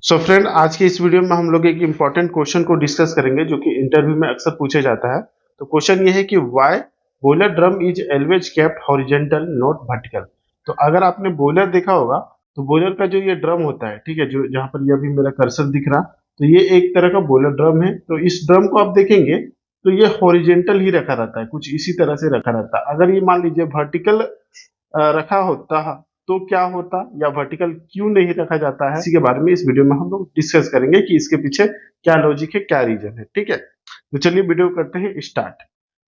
So friend, आज की इस वीडियो में हम लोग एक इम्पॉर्टेंट क्वेश्चन को डिस्कस करेंगे जो कि इंटरव्यू में अक्सर पूछे जाता है। तो क्वेश्चन ये है कि why boiler drum is always kept horizontal not vertical. तो अगर आपने बॉयलर देखा होगा तो बॉयलर का जो ये ड्रम होता है, ठीक है, जो जहां पर ये अभी मेरा कर्सर दिख रहा, तो ये एक तरह का बॉयलर ड्रम है। तो इस ड्रम को आप देखेंगे तो ये हॉरिजॉन्टल ही रखा रहता है, कुछ इसी तरह से रखा रहता है। अगर ये मान लीजिए वर्टिकल रखा होता तो क्या होता, या वर्टिकल क्यों नहीं रखा जाता है, इसी के बारे में इस वीडियो में हम लोग डिस्कस करेंगे कि इसके पीछे क्या लॉजिक है, क्या रीजन है। ठीक है, तो चलिए वीडियो करते हैं स्टार्ट।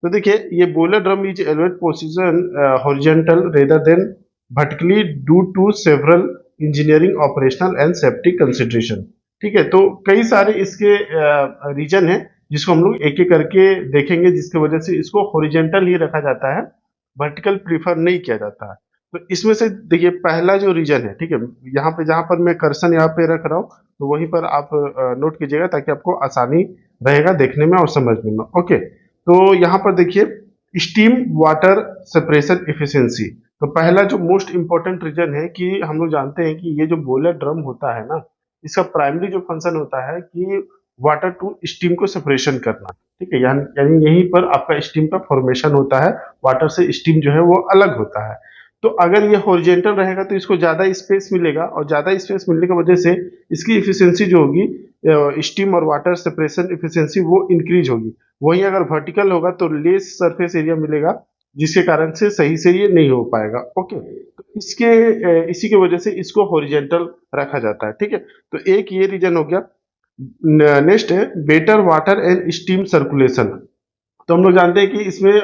तो देखिए, ये boiler drum is always position horizontal rather than vertically due to several engineering operational and safety consideration. ठीक है, तो कई सारे इसके रीजन है जिसको हम लोग एक एक करके देखेंगे, जिसकी वजह से इसको हॉरिजॉन्टल ही रखा जाता है, वर्टिकल प्रीफर नहीं किया जाता है। तो इसमें से देखिए, पहला जो रीजन है, ठीक है, यहाँ पे जहां पर मैं कर्सर यहाँ पे रख रहा हूँ तो वहीं पर आप नोट कीजिएगा ताकि आपको आसानी रहेगा देखने में और समझने में। ओके, तो यहाँ पर देखिए, स्टीम वाटर सेपरेशन एफिशिएंसी। तो पहला जो मोस्ट इंपॉर्टेंट रीजन है कि हम लोग जानते हैं कि ये जो बॉयलर ड्रम होता है ना, इसका प्राइमरी जो फंक्शन होता है कि वाटर टू स्टीम को सेपरेशन करना। ठीक है, यानी यहीं पर आपका स्टीम का फॉर्मेशन होता है, वाटर से स्टीम जो है वो अलग होता है। तो अगर ये हॉरिजॉन्टल रहेगा तो इसको ज्यादा स्पेस मिलेगा, और ज्यादा स्पेस मिलने की वजह से इसकी इफिशियंसी जो होगी, स्टीम और वाटर सेपरेशन इफिशियंसी, वो इंक्रीज होगी। वहीं अगर वर्टिकल होगा तो लेस सरफेस एरिया मिलेगा, जिसके कारण से सही से ये नहीं हो पाएगा। ओके, तो इसी की वजह से इसको हॉरिजॉन्टल रखा जाता है। ठीक है, तो एक ये रीजन हो गया। नेक्स्ट है better water and steam circulation. तो हम लोग जानते हैं कि इसमें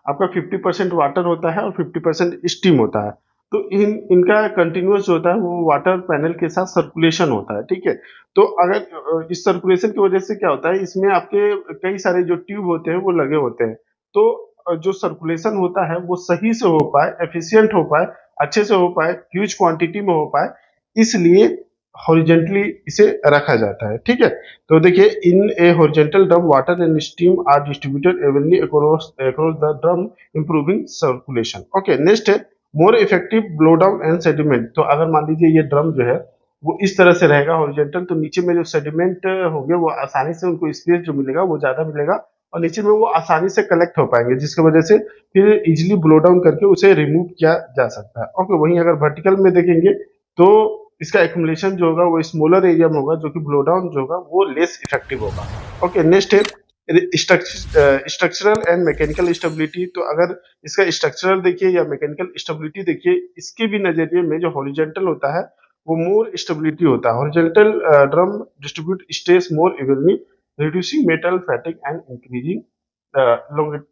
आपका 50% वाटर होता है और 50% स्टीम होता है। तो इनका कंटिन्यूअस जो होता है वो वाटर पैनल के साथ सर्कुलेशन होता है। ठीक है, तो अगर इस सर्कुलेशन की वजह से क्या होता है, इसमें आपके कई सारे जो ट्यूब होते हैं वो लगे होते हैं। तो जो सर्कुलेशन होता है वो सही से हो पाए, एफिशिएंट हो पाए, अच्छे से हो पाए, ह्यूज क्वांटिटी में हो पाए, इसलिए हॉरिजेंटली इसे रखा जाता है। ठीक है, तो देखिए, in a horizontal drum water and steam are distributed evenly across the drum, improving circulation. Okay, next है more effective blow down and sediment. तो अगर मान लीजिए ये ड्रम जो है वो इस तरह से रहेगा हॉरिजॉन्टल, तो नीचे में जो सेडिमेंट होंगे वो आसानी से, उनको स्पेस जो मिलेगा वो ज्यादा मिलेगा, और नीचे में वो आसानी से कलेक्ट हो पाएंगे, जिसकी वजह से फिर इजिली ब्लो डाउन करके उसे रिमूव किया जा सकता है। ओके, वहीं अगर वर्टिकल में देखेंगे तो इसका एक्युमुलेशन जो होगा वो स्मॉलर एरिया में होगा, जो कि ब्लो डाउन जो होगा वो लेस इफेक्टिव होगा। ओके, नेक्स्ट है स्ट्रक्चरल एंड मैकेनिकल स्टेबिलिटी। तो अगर इसका स्ट्रक्चरल देखिए या मैकेनिकल स्टेबिलिटी देखिए, इसके भी नजरिए में जो हॉरिजॉन्टल होता है वो मोर स्टेबिलिटी होता है। Horizontal drum distribute stress more evenly, reducing metal fatigue and increasing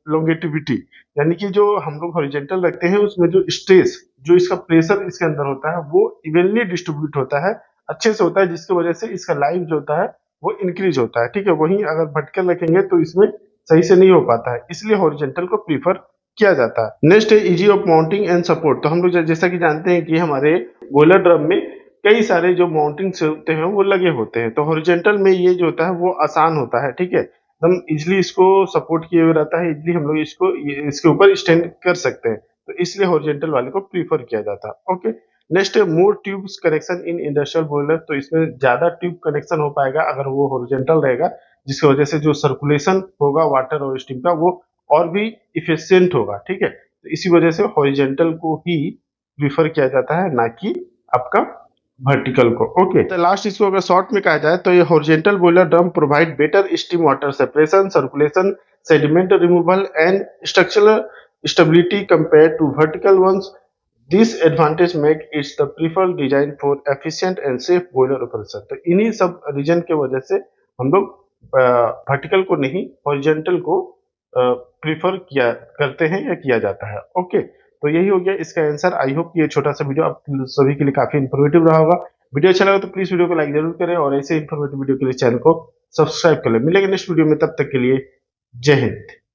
longevity. यानी कि जो हम लोग हॉरिजॉन्टल रखते हैं उसमें जो स्ट्रेस, जो इसका प्रेशर इसके अंदर होता है वो इवनली डिस्ट्रीब्यूट होता है, अच्छे से होता है, जिसकी वजह से इसका लाइफ जो होता है वो इंक्रीज होता है। ठीक है, वहीं अगर वर्टिकल रखेंगे तो इसमें सही से नहीं हो पाता है, इसलिए हॉरिजॉन्टल को प्रीफर किया जाता है। नेक्स्ट है easy of mounting and support. तो हम लोग जैसा कि जानते हैं कि हमारे बॉयलर ड्रम में कई सारे जो माउंटिंग होते हैं वो लगे होते हैं, तो हॉरिजॉन्टल में ये जो होता है वो आसान होता है। ठीक है, हम इजिली इसको सपोर्ट किए हुए रहता है, इजिली हम लोग इसके ऊपर स्टैंड कर सकते हैं, तो इसलिए हॉरिजॉन्टल वाले को प्रीफर किया जाता है। ओके, नेक्स्ट है more tubes connection in industrial boiler. तो इसमें ज्यादा ट्यूब कनेक्शन हो पाएगा अगर वो हॉरिजॉन्टल रहेगा, जिसकी वजह से जो सर्कुलेशन होगा वाटर और स्टीम का वो और भी इफिशियंट होगा। ठीक है, तो इसी वजह से हॉरिजॉन्टल को ही प्रीफर किया जाता है, ना कि आपका वर्टिकल को। ओके, तो लास्ट इसको अगर शॉर्ट में कहा जाए तो ये horizontal boiler drum provide better steam water separation, circulation, sediment removal and structural stability compare to vertical ones. This advantage make it the preferred design for efficient and safe boiler operation. तो इन्हीं सब reason के वजह से हम लोग vertical को नहीं, हॉरिजॉन्टल को प्रीफर किया करते हैं या किया जाता है। ओके, तो यही हो गया इसका आंसर। आई होप ये छोटा सा वीडियो आप सभी के लिए काफी इंफॉर्मेटिव रहा होगा। वीडियो अच्छा लगा तो प्लीज वीडियो को लाइक जरूर करें, और ऐसे इंफॉर्मेटिव वीडियो के लिए चैनल को सब्सक्राइब कर लें। मिलेंगे नेक्स्ट वीडियो में, तब तक के लिए जय हिंद।